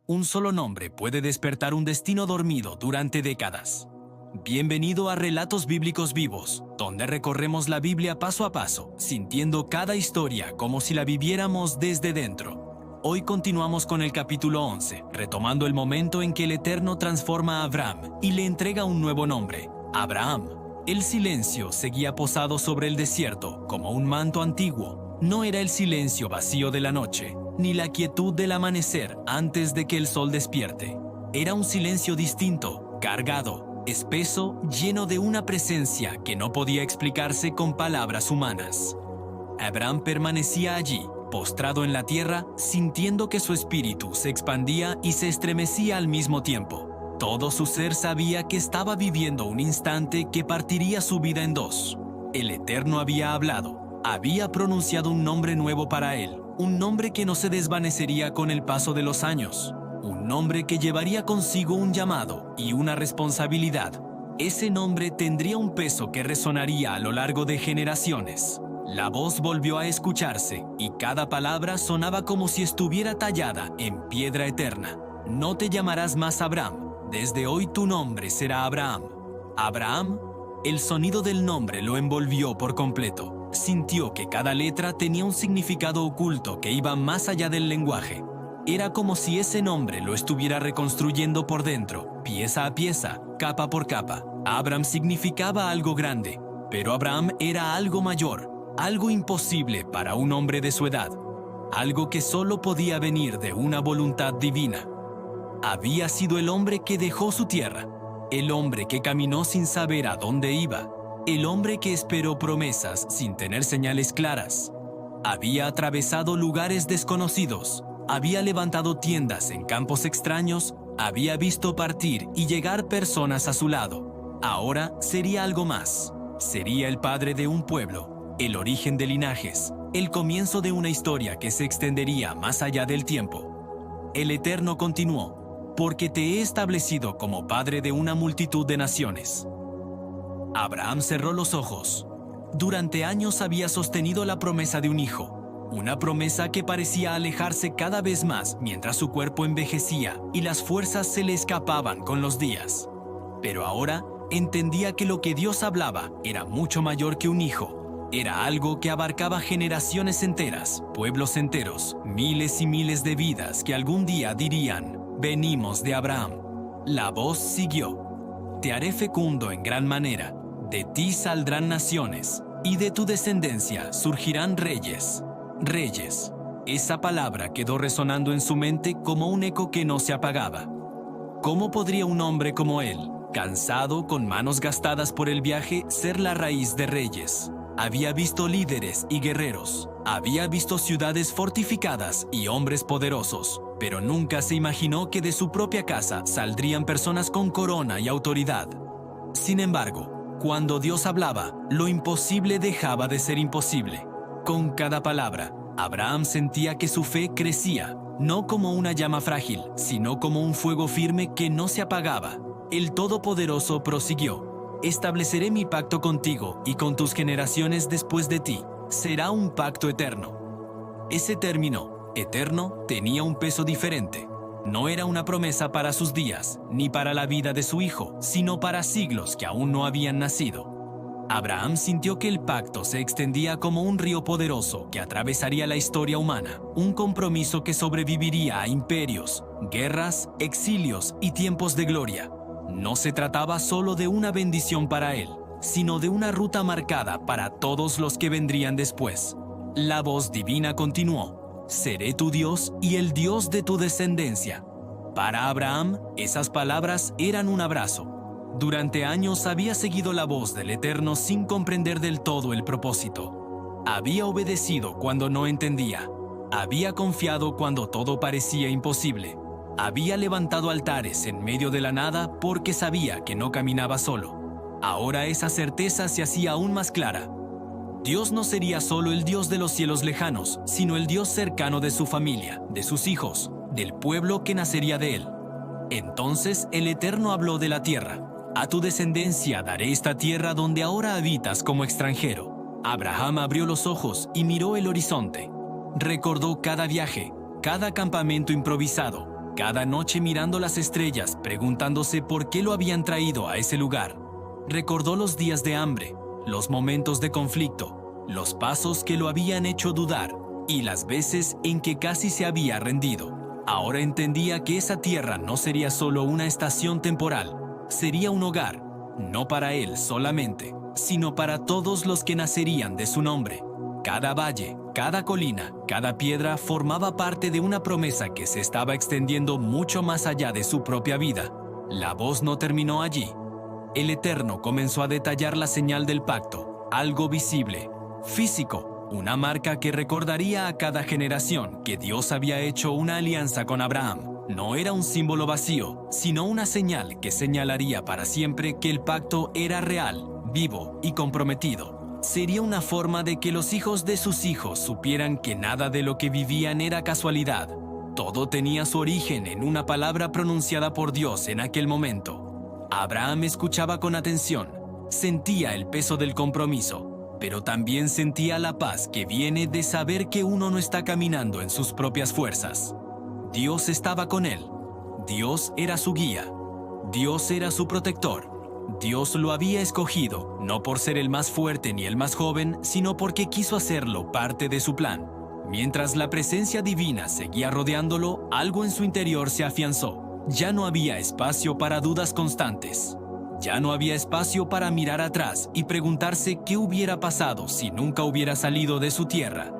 Un solo nombre puede despertar un destino dormido durante décadas. Bienvenido a Relatos Bíblicos Vivos, donde recorremos la Biblia paso a paso, sintiendo cada historia como si la viviéramos desde dentro. Hoy continuamos con el capítulo 11, retomando el momento en que el Eterno transforma a Abraham y le entrega un nuevo nombre, Abraham. El silencio seguía posado sobre el desierto como un manto antiguo. No era el silencio vacío de la noche, ni la quietud del amanecer antes de que el sol despierte. Era un silencio distinto, cargado, espeso, lleno de una presencia que no podía explicarse con palabras humanas. Abraham permanecía allí, postrado en la tierra, sintiendo que su espíritu se expandía y se estremecía al mismo tiempo. Todo su ser sabía que estaba viviendo un instante que partiría su vida en dos. El Eterno había hablado, había pronunciado un nombre nuevo para él, un nombre que no se desvanecería con el paso de los años, un nombre que llevaría consigo un llamado y una responsabilidad. Ese nombre tendría un peso que resonaría a lo largo de generaciones. La voz volvió a escucharse y cada palabra sonaba como si estuviera tallada en piedra eterna. No te llamarás más Abraham. Desde hoy tu nombre será Abraham. Abraham, el sonido del nombre lo envolvió por completo. Sintió que cada letra tenía un significado oculto que iba más allá del lenguaje. Era como si ese nombre lo estuviera reconstruyendo por dentro, pieza a pieza, capa por capa. Abraham significaba algo grande, pero Abraham era algo mayor, algo imposible para un hombre de su edad, algo que solo podía venir de una voluntad divina. Había sido el hombre que dejó su tierra, el hombre que caminó sin saber a dónde iba, el hombre que esperó promesas sin tener señales claras. Había atravesado lugares desconocidos, había levantado tiendas en campos extraños, había visto partir y llegar personas a su lado. Ahora sería algo más. Sería el padre de un pueblo, el origen de linajes, el comienzo de una historia que se extendería más allá del tiempo. El Eterno continuó: porque te he establecido como padre de una multitud de naciones. Abraham cerró los ojos. Durante años había sostenido la promesa de un hijo, una promesa que parecía alejarse cada vez más mientras su cuerpo envejecía y las fuerzas se le escapaban con los días. Pero ahora entendía que lo que Dios hablaba era mucho mayor que un hijo. Era algo que abarcaba generaciones enteras, pueblos enteros, miles y miles de vidas que algún día dirían: venimos de Abraham. La voz siguió: te haré fecundo en gran manera, de ti saldrán naciones, y de tu descendencia surgirán reyes. Reyes. Esa palabra quedó resonando en su mente como un eco que no se apagaba. ¿Cómo podría un hombre como él, cansado, con manos gastadas por el viaje, ser la raíz de reyes? Había visto líderes y guerreros, había visto ciudades fortificadas y hombres poderosos, pero nunca se imaginó que de su propia casa saldrían personas con corona y autoridad. Sin embargo, cuando Dios hablaba, lo imposible dejaba de ser imposible. Con cada palabra, Abraham sentía que su fe crecía, no como una llama frágil, sino como un fuego firme que no se apagaba. El Todopoderoso prosiguió: estableceré mi pacto contigo y con tus generaciones después de ti. Será un pacto eterno. Ese término, eterno, tenía un peso diferente. No era una promesa para sus días, ni para la vida de su hijo, sino para siglos que aún no habían nacido. Abraham sintió que el pacto se extendía como un río poderoso que atravesaría la historia humana, un compromiso que sobreviviría a imperios, guerras, exilios y tiempos de gloria. No se trataba solo de una bendición para él, sino de una ruta marcada para todos los que vendrían después. La voz divina continuó: seré tu Dios y el Dios de tu descendencia. Para Abraham, esas palabras eran un abrazo. Durante años había seguido la voz del Eterno sin comprender del todo el propósito. Había obedecido cuando no entendía. Había confiado cuando todo parecía imposible. Había levantado altares en medio de la nada porque sabía que no caminaba solo. Ahora esa certeza se hacía aún más clara. Dios no sería solo el Dios de los cielos lejanos, sino el Dios cercano de su familia, de sus hijos, del pueblo que nacería de él. Entonces el Eterno habló de la tierra: a tu descendencia daré esta tierra donde ahora habitas como extranjero. Abraham abrió los ojos y miró el horizonte. Recordó cada viaje, cada campamento improvisado, cada noche mirando las estrellas, preguntándose por qué lo habían traído a ese lugar. Recordó los días de hambre, los momentos de conflicto, los pasos que lo habían hecho dudar y las veces en que casi se había rendido. Ahora entendía que esa tierra no sería solo una estación temporal, sería un hogar, no para él solamente, sino para todos los que nacerían de su nombre. Cada valle, cada colina, cada piedra formaba parte de una promesa que se estaba extendiendo mucho más allá de su propia vida. La voz no terminó allí. El Eterno comenzó a detallar la señal del pacto, algo visible, físico, una marca que recordaría a cada generación que Dios había hecho una alianza con Abraham. No era un símbolo vacío, sino una señal que señalaría para siempre que el pacto era real, vivo y comprometido. Sería una forma de que los hijos de sus hijos supieran que nada de lo que vivían era casualidad. Todo tenía su origen en una palabra pronunciada por Dios en aquel momento. Abraham escuchaba con atención, sentía el peso del compromiso, pero también sentía la paz que viene de saber que uno no está caminando en sus propias fuerzas. Dios estaba con él. Dios era su guía. Dios era su protector. Dios lo había escogido, no por ser el más fuerte ni el más joven, sino porque quiso hacerlo parte de su plan. Mientras la presencia divina seguía rodeándolo, algo en su interior se afianzó. Ya no había espacio para dudas constantes. Ya no había espacio para mirar atrás y preguntarse qué hubiera pasado si nunca hubiera salido de su tierra.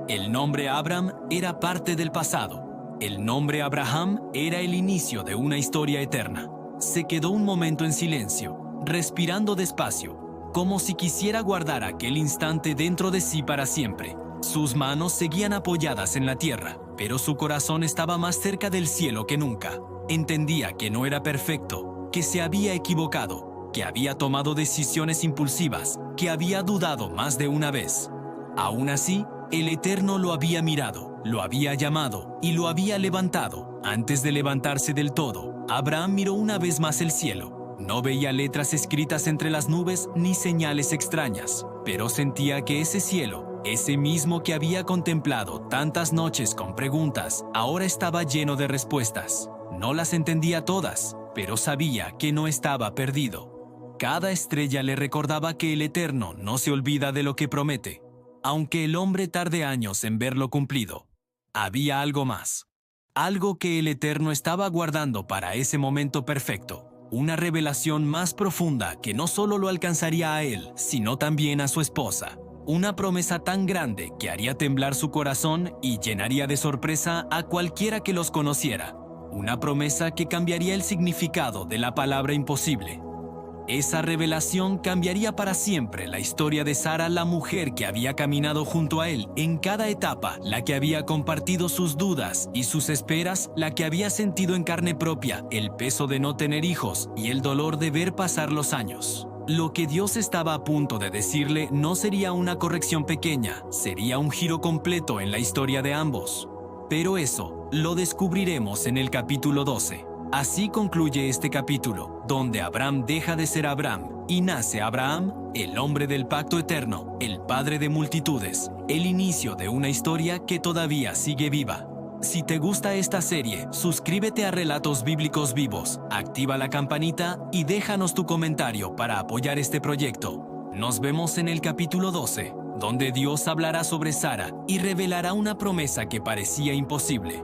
El nombre Abram era parte del pasado. El nombre Abraham era el inicio de una historia eterna. Se quedó un momento en silencio, respirando despacio, como si quisiera guardar aquel instante dentro de sí para siempre. Sus manos seguían apoyadas en la tierra, pero su corazón estaba más cerca del cielo que nunca. Entendía que no era perfecto, que se había equivocado, que había tomado decisiones impulsivas, que había dudado más de una vez. Aún así, el Eterno lo había mirado, lo había llamado y lo había levantado. Antes de levantarse del todo, Abraham miró una vez más el cielo. No veía letras escritas entre las nubes ni señales extrañas, pero sentía que ese cielo, ese mismo que había contemplado tantas noches con preguntas, ahora estaba lleno de respuestas. No las entendía todas, pero sabía que no estaba perdido. Cada estrella le recordaba que el Eterno no se olvida de lo que promete, aunque el hombre tarde años en verlo cumplido. Había algo más, algo que el Eterno estaba guardando para ese momento perfecto, una revelación más profunda que no solo lo alcanzaría a él, sino también a su esposa. Una promesa tan grande que haría temblar su corazón y llenaría de sorpresa a cualquiera que los conociera. Una promesa que cambiaría el significado de la palabra imposible. Esa revelación cambiaría para siempre la historia de Sara, la mujer que había caminado junto a él en cada etapa, la que había compartido sus dudas y sus esperas, la que había sentido en carne propia el peso de no tener hijos y el dolor de ver pasar los años. Lo que Dios estaba a punto de decirle no sería una corrección pequeña, sería un giro completo en la historia de ambos. Pero eso lo descubriremos en el capítulo 12. Así concluye este capítulo, donde Abram deja de ser Abram y nace Abraham, el hombre del pacto eterno, el padre de multitudes, el inicio de una historia que todavía sigue viva. Si te gusta esta serie, suscríbete a Relatos Bíblicos Vivos, activa la campanita y déjanos tu comentario para apoyar este proyecto. Nos vemos en el capítulo 12. Donde Dios hablará sobre Sara y revelará una promesa que parecía imposible.